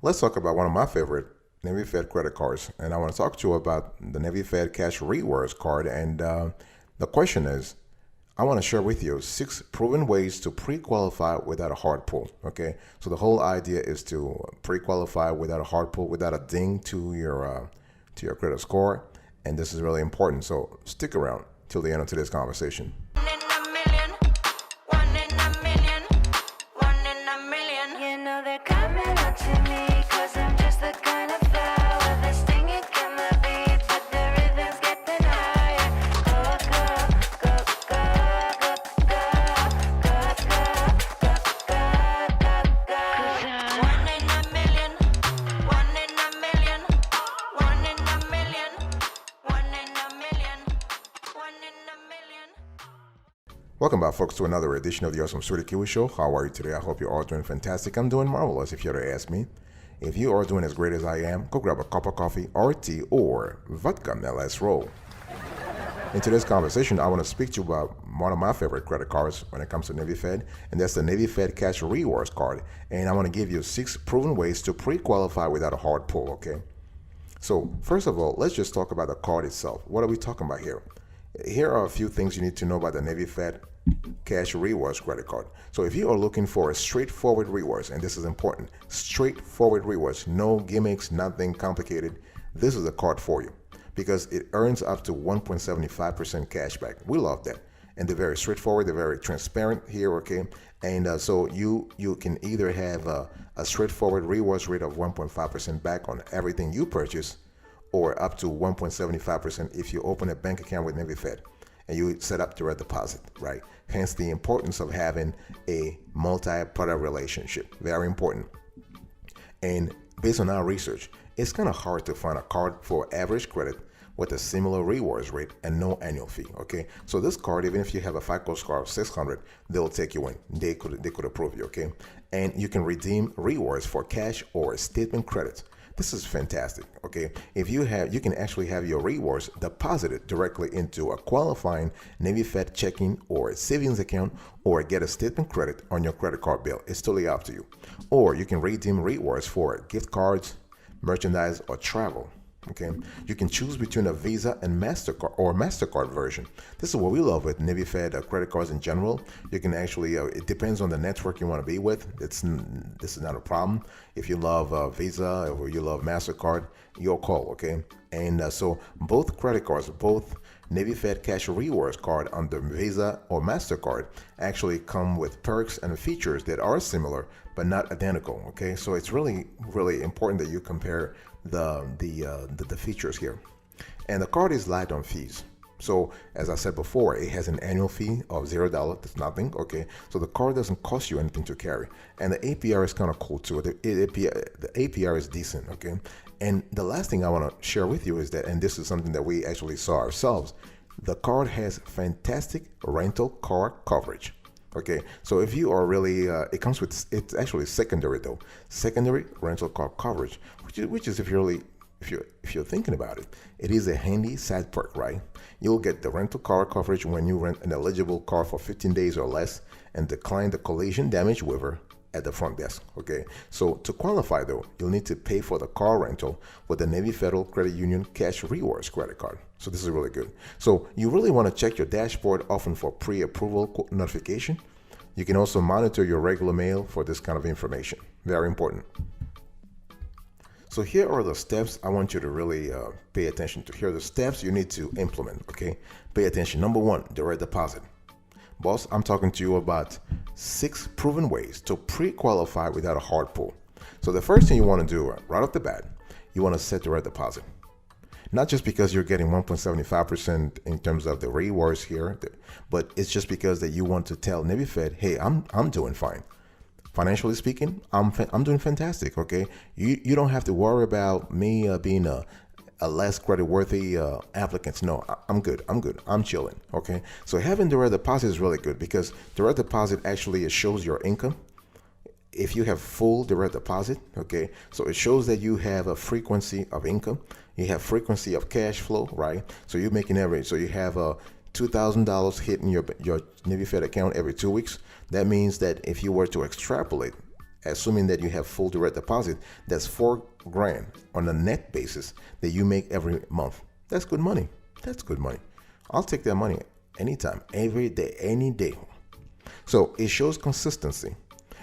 Let's talk about one of my favorite Navy Fed credit cards, and I want to talk to you about the Navy Fed Cash Rewards card. And the question is, I want to share with you 6 proven ways to pre-qualify without a hard pull. Okay, so the whole idea is to pre-qualify without a hard pull, without a ding to your credit score, and this is really important. So stick around till the end of today's conversation. One in a million, one in a million, one in a million. You know they're coming up to me, cause I'm just the kind of flower that's stinging in the beat, but the rhythms getting higher. Go, go, go, go, go, go, go, go, go, go. One in a million, one in a million, one in a million, one in a million, one in a million. Welcome back, folks, to another edition of the Awesome Sweetie Kiwi Show. How are you today? I hope you're all doing fantastic. I'm doing marvelous, if you were to ask me. If you are doing as great as I am, go grab a cup of coffee or tea or vodka. Now let's roll. In today's conversation, I want to speak to you about one of my favorite credit cards when it comes to Navy Fed, and that's the Navy Fed Cash Rewards card. And I want to give you 6 proven ways to pre-qualify without a hard pull, okay? So first of all, let's just talk about the card itself. What are we talking about here? Here are a few things you need to know about the Navy Fed Cash Rewards credit card. So if you are looking for a straightforward rewards, and this is important, straightforward rewards, no gimmicks, nothing complicated, this is a card for you because it earns up to 1.75% cash back. We love that. And they're very straightforward, they're very transparent here, okay? And so you can either have a straightforward rewards rate of 1.5% back on everything you purchase, or up to 1.75% if you open a bank account with Navy Fed and you set up direct deposit, right? Hence the importance of having a multi-product relationship. Very important. And based on our research, it's kind of hard to find a card for average credit with a similar rewards rate and no annual fee, okay? So this card, even if you have a FICO score of 600, they'll take you in. They could approve you, okay? And you can redeem rewards for cash or statement credits. This is fantastic, okay? If you can actually have your rewards deposited directly into a qualifying Navy Fed checking or savings account, or get a statement credit on your credit card bill. It's totally up to you. Or you can redeem rewards for gift cards, merchandise, or travel. Okay, you can choose between a Visa and MasterCard or MasterCard version. This is what we love with Navy Fed credit cards in general. You can actually, it depends on the network you want to be with. This is not a problem. If you love Visa or you love MasterCard, your call, okay? And so both credit cards, both Navy Fed Cash Rewards card under Visa or MasterCard actually come with perks and features that are similar but not identical, okay? So it's really, really important that you compare the features here. And the card is light on fees. So as I said before, it has an annual fee of $0. That's nothing, okay? So the card doesn't cost you anything to carry. And the APR is kind of cool too. The APR is decent, okay? And the last thing I want to share with you is that, and this is something that we actually saw ourselves, the card has fantastic rental car coverage. Okay, so if you are really, it comes with, it's actually secondary though, secondary rental car coverage, which is if you're thinking about it, it is a handy side perk, right? You'll get the rental car coverage when you rent an eligible car for 15 days or less and decline the collision damage waiver at the front desk, okay? So to qualify though, you'll need to pay for the car rental with the Navy Federal Credit Union Cash Rewards credit card. So this is really good. So you really want to check your dashboard often for pre-approval notification. You can also monitor your regular mail for this kind of information. Very important. So here are the steps I want you to really pay attention to. Here are the steps you need to implement, okay? Pay attention. Number 1, direct deposit. Boss, I'm talking to you about 6 proven ways to pre-qualify without a hard pull. So the first thing you want to do right off the bat, you want to set direct deposit. Not just because you're getting 1.75% in terms of the rewards here, but it's just because that you want to tell Navy Fed, hey, I'm doing fine. Financially speaking, I'm doing fantastic, okay? You don't have to worry about me being a less credit-worthy applicants. No, I'm good. I'm chilling, okay? So having direct deposit is really good because direct deposit actually shows your income. If you have full direct deposit, okay, so it shows that you have a frequency of income, you have frequency of cash flow, right? So you're making so you have a $2,000 hitting your Navy Fed account every 2 weeks. That means that if you were to extrapolate assuming that you have full direct deposit, that's $4,000 on a net basis that you make every month. That's good money. That's good money. I'll take that money anytime, every day, any day. So it shows consistency.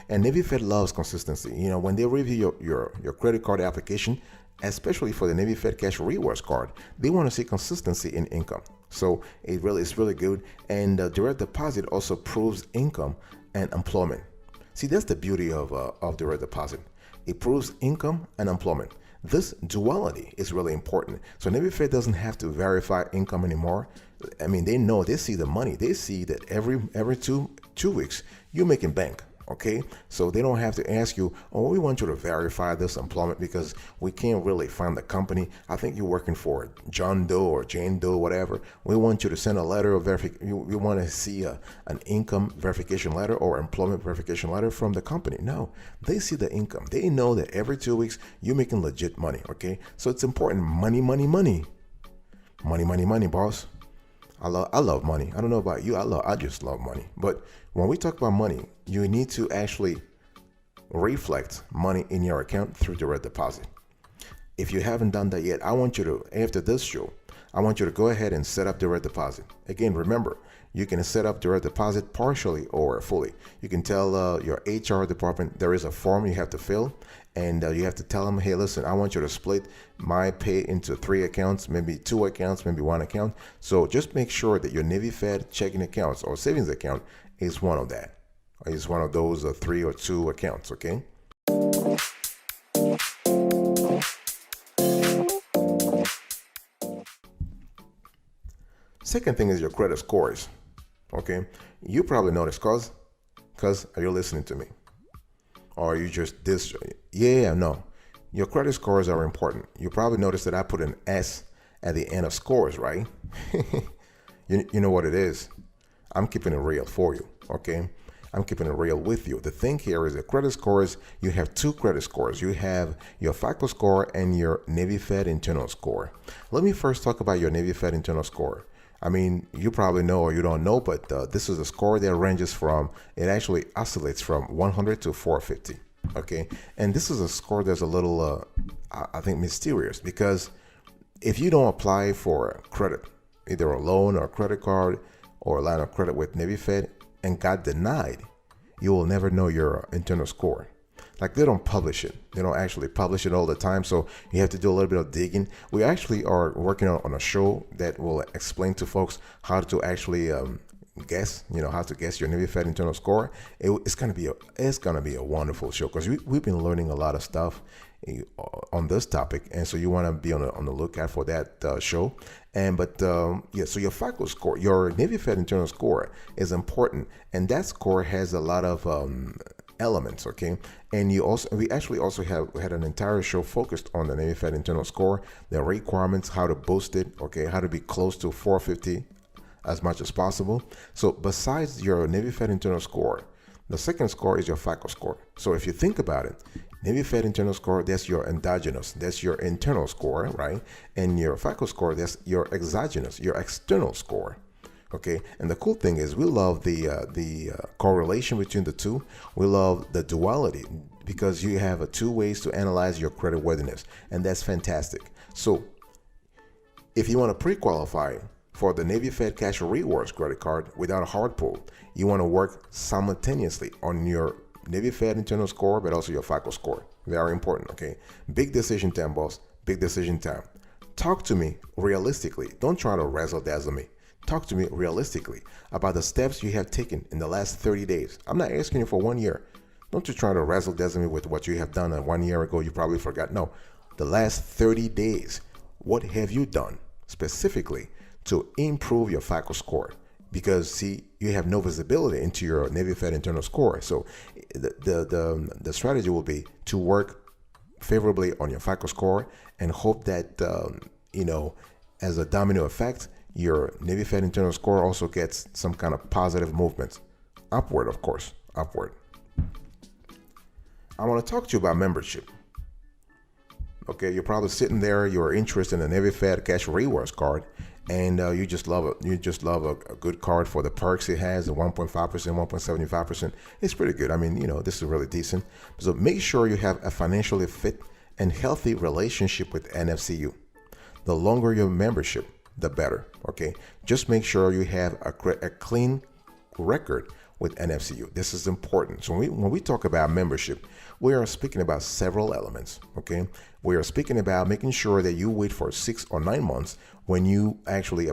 And Navy Fed loves consistency. When they review your credit card application, especially for the Navy Fed Cash Rewards card, they want to see consistency in income. So it's really good. And direct deposit also proves income and employment. See, that's the beauty of direct deposit. It proves income and employment. This duality is really important. So Navy Fed doesn't have to verify income anymore. I mean, they see the money. They see that every two weeks you're making bank. Okay, so they don't have to ask you, oh, we want you to verify this employment because we can't really find the company. I think you're working for John Doe or Jane Doe, whatever. We want you to send a letter of verification. We want to see an income verification letter or employment verification letter from the company. No, they see the income. They know that every 2 weeks you're making legit money. Okay, so it's important. Money, boss. I love money. I don't know about you. I just love money. But when we talk about money, you need to actually reflect money in your account through direct deposit. If you haven't done that yet, I want you to, after this show, I want you to go ahead and set up direct deposit. Again, remember, you can set up direct deposit partially or fully. You can tell your HR department there is a form you have to fill, and you have to tell them, hey, listen, I want you to split my pay into 3 accounts, maybe 2 accounts, maybe 1 account. So just make sure that your Navy Fed checking accounts or savings account is one of that. It's one of those 3 or 2 accounts, okay? Second thing is your credit scores, okay? You probably noticed, cause are you listening to me? Or are you just this? Yeah, no. Your credit scores are important. You probably noticed that I put an S at the end of scores, right? You know what it is. I'm keeping it real for you, okay? I'm keeping it real with you. The thing here is that credit scores, you have 2 credit scores. You have your FICO score and your Navy Fed internal score. Let me first talk about your Navy Fed internal score. I mean, you probably know or you don't know, but this is a score that ranges from, it actually oscillates from 100 to 450, okay? And this is a score that's a little, I think, mysterious, because if you don't apply for credit, either a loan or a credit card or a line of credit with Navy Fed and got denied, you will never know your internal score. Like, they don't publish it. They don't actually publish it all the time. So you have to do a little bit of digging. We actually are working on a show that will explain to folks how to actually guess, how to guess your Navy Fed internal score. It's gonna be a wonderful show, because we've been learning a lot of stuff on this topic, and so you want to be on the lookout for that show. So your FICO score, your Navy Fed internal score, is important, and that score has a lot of elements, okay? And we actually also had an entire show focused on the Navy Fed internal score, the requirements, how to boost it, okay, how to be close to 450 as much as possible. So besides your Navy Fed internal score, the second score is your FICO score. So if you think about it, Navy Fed internal score, that's your endogenous, that's your internal score, right? And your FICO score, that's your exogenous, your external score. Okay, and the cool thing is we love the correlation between the two. We love the duality, because you have 2 ways to analyze your credit worthiness, and that's fantastic. So if you want to pre-qualify for the Navy Fed Cash Rewards credit card without a hard pull, you want to work simultaneously on your Navy Fed internal score, but also your FICO score. Very important, okay? Big decision time, boss. Big decision time. Talk to me realistically. Don't try to razzle-dazzle me. Talk to me realistically about the steps you have taken in the last 30 days. I'm not asking you for 1 year. Don't you try to razzle-dazzle me with what you have done 1 year ago. You probably forgot. No, the last 30 days. What have you done specifically to improve your FICO score? Because, see, you have no visibility into your Navy Fed internal score. So the strategy will be to work favorably on your FICO score and hope that, as a domino effect, your Navy Fed internal score also gets some kind of positive movement. Upward, of course, upward. I want to talk to you about membership. Okay, you're probably sitting there, you're interested in the Navy Fed Cash Rewards card, and you just love it. You just love a good card for the perks it has, the 1.5%, 1.75%. It's pretty good. I mean, this is really decent. So make sure you have a financially fit and healthy relationship with NFCU. The longer your membership, the better. Okay, just make sure you have a clean record with NFCU. This is important. So when we talk about membership, we are speaking about several elements. Okay, we are speaking about making sure that you wait for 6 or 9 months when you actually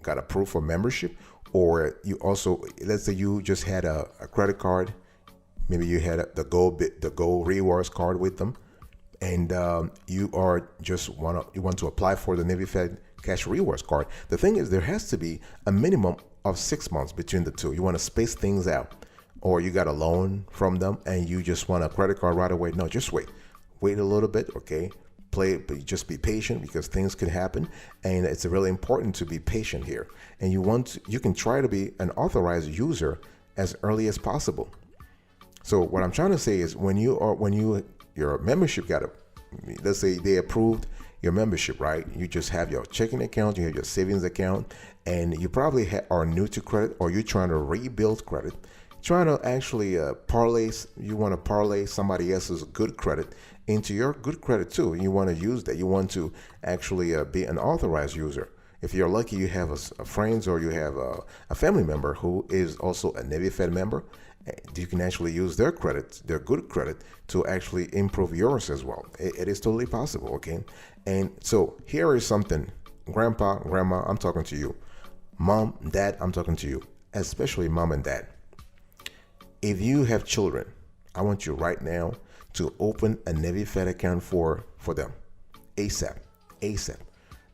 got approved for membership, or you also, let's say you just had a credit card, maybe you had the Go Rewards card with them, and you want to apply for the Navy Fed Cash Rewards card. The thing is, there has to be a minimum of 6 months between the two. You want to space things out, or you got a loan from them and you just want a credit card right away. No, just wait a little bit. Okay, but just be patient, because things could happen, and it's really important to be patient here. And you can try to be an authorized user as early as possible. So what I'm trying to say is, when your membership let's say they approved your membership, right? You just have your checking account, you have your savings account, and you probably are new to credit, or you're trying to rebuild credit, trying to actually parlay somebody else's good credit into your good credit too. You want to use that. You want to actually be an authorized user. If you're lucky, you have a friends, or you have a family member who is also a Navy Fed member. You can actually use their credit, their good credit, to actually improve yours as well. It is totally possible. Okay, and so here is something, Grandpa, Grandma, I'm talking to you. Mom, Dad, I'm talking to you, especially Mom and Dad. If you have children, I want you right now to open a Navy Fed account for them, ASAP.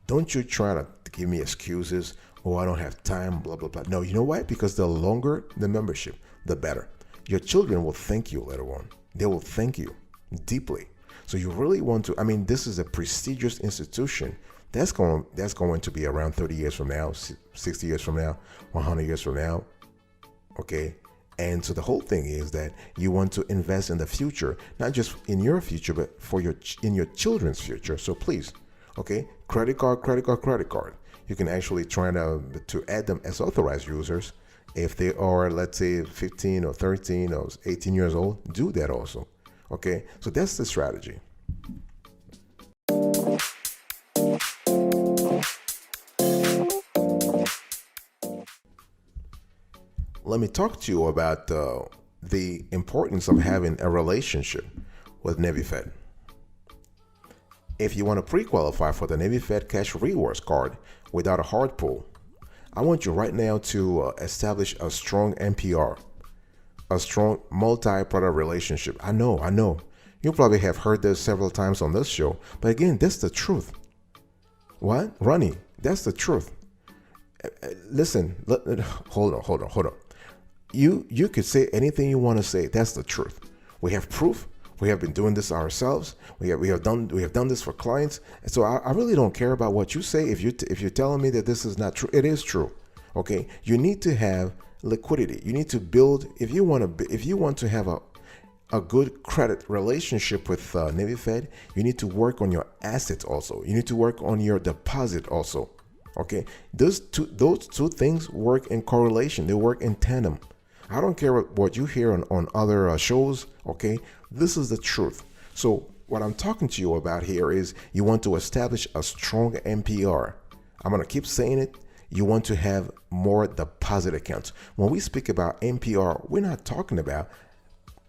Don't you try to give me excuses. Oh, I don't have time, blah, blah, blah. No, you know why? Because the longer the membership, the better. Your children will thank you later on. They will thank you deeply. So you really want to, this is a prestigious institution that's going to be around 30 years from now, 60 years from now, 100 years from now. Okay. And so the whole thing is that you want to invest in the future, not just in your future, but in your children's future. So please, okay, credit card. You can actually try to add them as authorized users. If they are, let's say, 15 or 13 or 18 years old, do that also. Okay, so that's the strategy. Let me talk to you about the importance of having a relationship with Navy Fed. If you want to pre-qualify for the Navy Fed Cash Rewards card without a hard pull, I want you right now to establish a strong MPR, a strong multi-product relationship. I know. You probably have heard this several times on this show, but again, that's the truth. What? Ronnie, that's the truth. Listen, hold on. You could say anything you want to say. That's the truth. We have proof. We have been doing this ourselves. We have done this for clients. And so I really don't care about what you say. If you're telling me that this is not true, it is true. Okay. You need to have liquidity. You need to build. If you want to have a good credit relationship with Navy Fed, you need to work on your assets also. You need to work on your deposit also. Okay. Those two things work in correlation. They work in tandem. I don't care what you hear on other shows. Okay. This is the truth. So what I'm talking to you about here is you want to establish a strong MPR. I'm going to keep saying it. You want to have more deposit accounts. When we speak about MPR, we're not talking about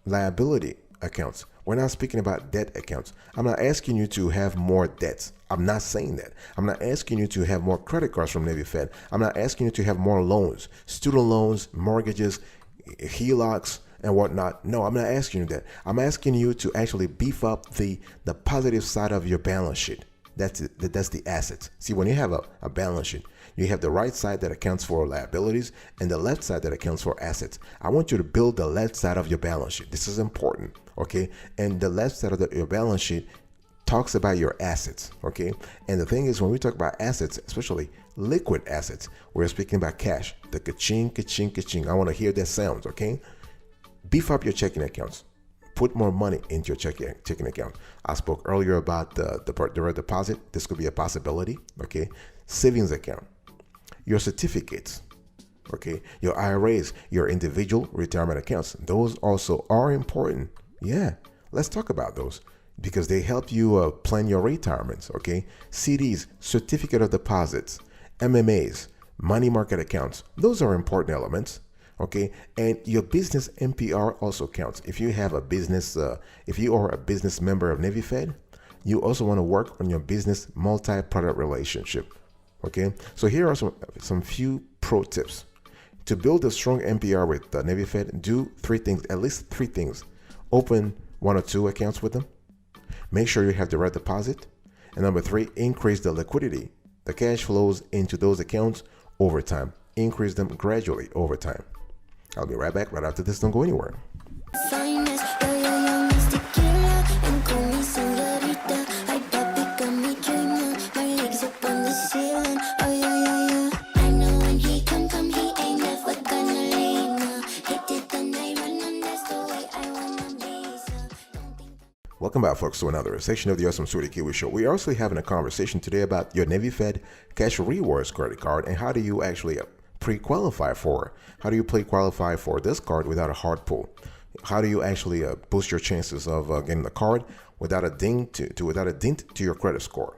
liability accounts. We're not speaking about debt accounts. I'm not asking you to have more debts. I'm not saying that. I'm not asking you to have more credit cards from Navy Fed. I'm not asking you to have more loans, student loans, mortgages, HELOCs, and whatnot. No, I'm not asking you that. I'm asking you to actually beef up the positive side of your balance sheet. That's the assets. See, when you have a balance sheet, you have the right side that accounts for liabilities and the left side that accounts for assets. I want you to build the left side of your balance sheet. This is important, okay? And the left side of your balance sheet talks about your assets, okay? And the thing is, when we talk about assets, especially liquid assets, we're speaking about cash. The ka-ching, ka-ching, ka-ching. I want to hear that sound, okay? Beef up your checking accounts. put more money into your checking account. I spoke earlier about the direct deposit. This could be a possibility. Okay, savings account, your certificates, okay, your IRAs, your individual retirement accounts. Those also are important. Yeah, let's talk about those because they help you plan your retirements. Okay, CDs, certificate of deposits, MMAs, money market accounts. Those are important elements. Okay, and your business MPR also counts. If you have a business, if you are a business member of Navy Fed, you also want to work on your business multi-product relationship. Okay, so here are some few pro tips. To build a strong MPR with Navy Fed, do three things, at least three things. Open 1 or 2 accounts with them. Make sure you have direct deposit. And number 3, increase the liquidity, the cash flows into those accounts over time. Increase them gradually over time. I'll be right back right after this. Don't go anywhere. Finest, yo, Mr. Killer, and call me señorita. I got got me dreaming. My legs up on the ceiling. Oh yeah. I know when he come, he ain't never gonna leave. No. Hit it the night run, and that's the way I wanna be. So don't think. Welcome back, folks, to another section of the Awesome Sweetie Kiwi Show. We are actually having a conversation today about your Navy Fed Cash Rewards credit card and how do you actually pre-qualify for. How do you pre-qualify for this card without a hard pull? How do you actually boost your chances of getting the card without a dent to your credit score?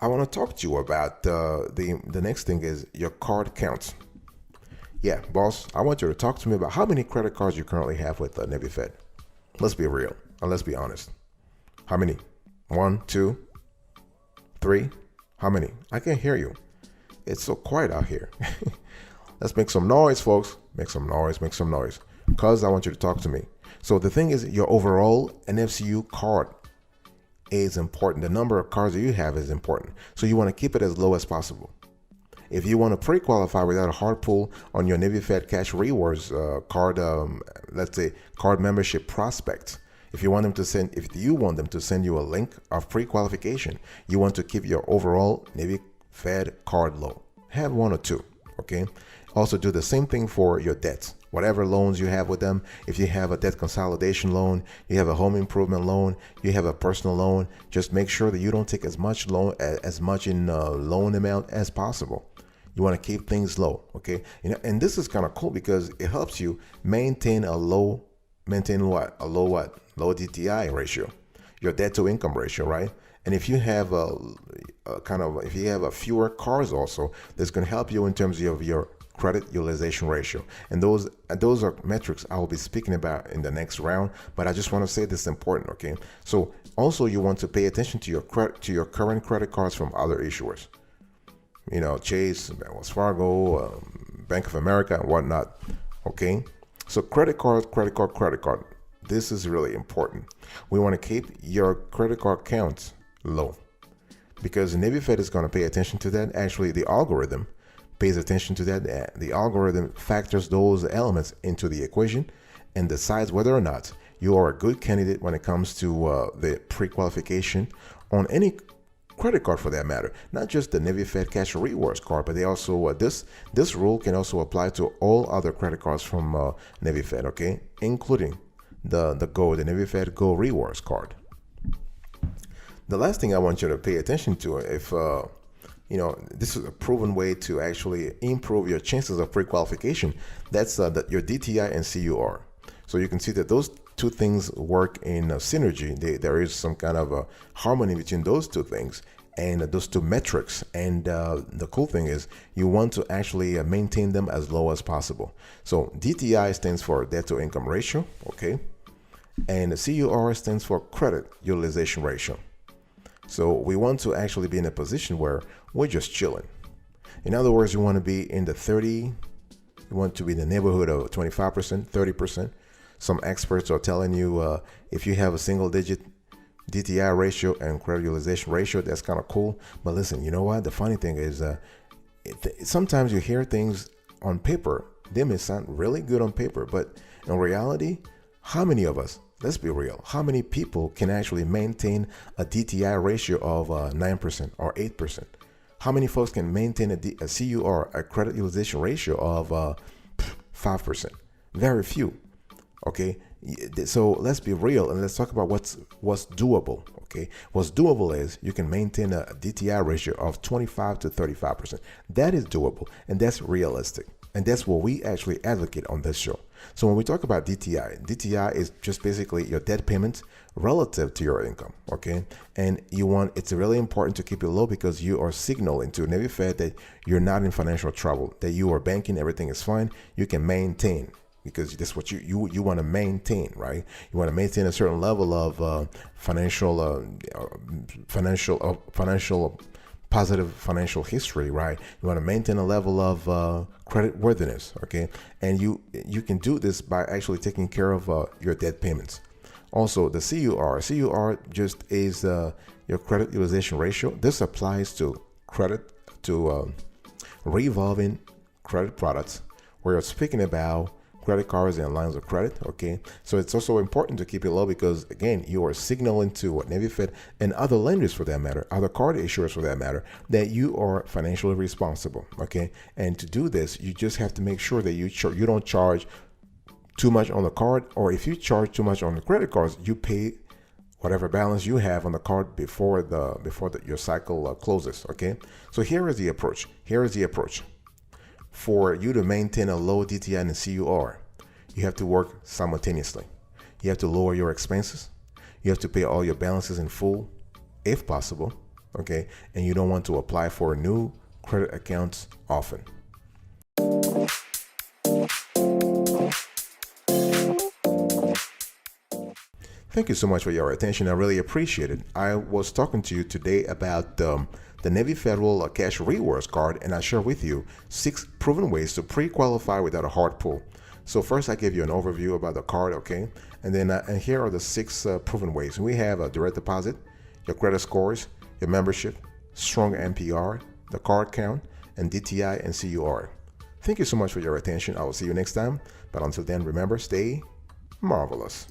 I want to talk to you about the next thing is your card counts. Yeah, boss, I want you to talk to me about how many credit cards you currently have with Navy Fed. Let's be real and let's be honest. How many? 1, 2, 3? How many? I can't hear you. It's so quiet out here. Let's make some noise, folks. Make some noise. Because I want you to talk to me. So the thing is, your overall NFCU card is important. The number of cards that you have is important. So you want to keep it as low as possible. If you want to pre-qualify without a hard pull on your Navy Fed Cash Rewards card, let's say card membership prospects, if you want them to send you a link of pre-qualification, you want to keep your overall Navy Fed card low. Have 1 or 2, okay? Also do the same thing for your debts. Whatever loans you have with them, if you have a debt consolidation loan, you have a home improvement loan, you have a personal loan, just make sure that you don't take as much in loan amount as possible. You want to keep things low, okay? And this is kind of cool because it helps you maintain a low DTI ratio, your debt to income ratio, right? And if you have fewer cars also, that's going to help you in terms of your credit utilization ratio. And those are metrics I will be speaking about in the next round, but I just want to say this is important, okay? So also you want to pay attention to your current credit cards from other issuers. Chase, Wells Fargo, Bank of America and whatnot, okay? So credit card. This is really important. We want to keep your credit card counts low because Navy Fed is going to pay attention to that. Actually, the algorithm pays attention to that. The algorithm factors those elements into the equation and decides whether or not you are a good candidate when it comes to the pre-qualification on any credit card for that matter. Not just the Navy Fed Cash Rewards card, but they also this rule can also apply to all other credit cards from Navy Fed, okay, including the Navy Fed Go Rewards card. The last thing I want you to pay attention to, if this is a proven way to actually improve your chances of pre-qualification, that's your DTI and CUR. So you can see that those two things work in synergy. There is some kind of a harmony between those two things and those two metrics. And the cool thing is you want to actually maintain them as low as possible. So DTI stands for debt to income ratio, okay? And the CUR stands for credit utilization ratio. So we want to actually be in a position where we're just chilling. In other words, you want to be in the 30, you want to be in the neighborhood of 25%, 30%. Some experts are telling you if you have a single digit DTI ratio and credit utilization ratio, that's kind of cool. But listen, you know what? The funny thing is sometimes you hear things on paper, they may sound really good on paper, but in reality, how many of us, let's be real, how many people can actually maintain a DTI ratio of 9% or 8%? How many folks can maintain a CUR, a credit utilization ratio of 5%? Very few. Okay, So let's be real and let's talk about what's doable. Okay, what's doable is you can maintain a DTI ratio of 25 to 35%. That is doable and that's realistic. And that's what we actually advocate on this show. So when we talk about DTI is just basically your debt payments relative to your income, okay? And it's really important to keep it low because you are signaling to Navy Fed that you're not in financial trouble, that you are banking, everything is fine, you can maintain, because that's what you want to maintain, right? You want to maintain a certain level of financial positive financial history, right? You want to maintain a level of credit worthiness, okay? And you can do this by actually taking care of your debt payments. Also, the CUR just is your credit utilization ratio. This applies to revolving credit products, where you're speaking about credit cards and lines of credit, okay? So it's also important to keep it low because, again, you are signaling to what Navy Fed and other lenders for that matter, other card issuers for that matter, that you are financially responsible, okay? And to do this, you just have to make sure that you don't charge too much on the card, or if you charge too much on the credit cards, you pay whatever balance you have on the card before your cycle closes, okay? So here is the approach. For you to maintain a low DTI and CUR, you have to work simultaneously. You have to lower your expenses. You have to pay all your balances in full, if possible, okay? And you don't want to apply for new credit accounts often. Thank you so much for your attention. I really appreciate it. I was talking to you today about the Navy Federal Cash Rewards card, and I share with you 6 proven ways to pre-qualify without a hard pull. So first, I gave you an overview about the card, okay? And then and here are the 6 proven ways. We have a direct deposit, your credit scores, your membership, strong NPR, the card count, and DTI and CUR. Thank you so much for your attention. I will see you next time. But until then, remember, stay marvelous.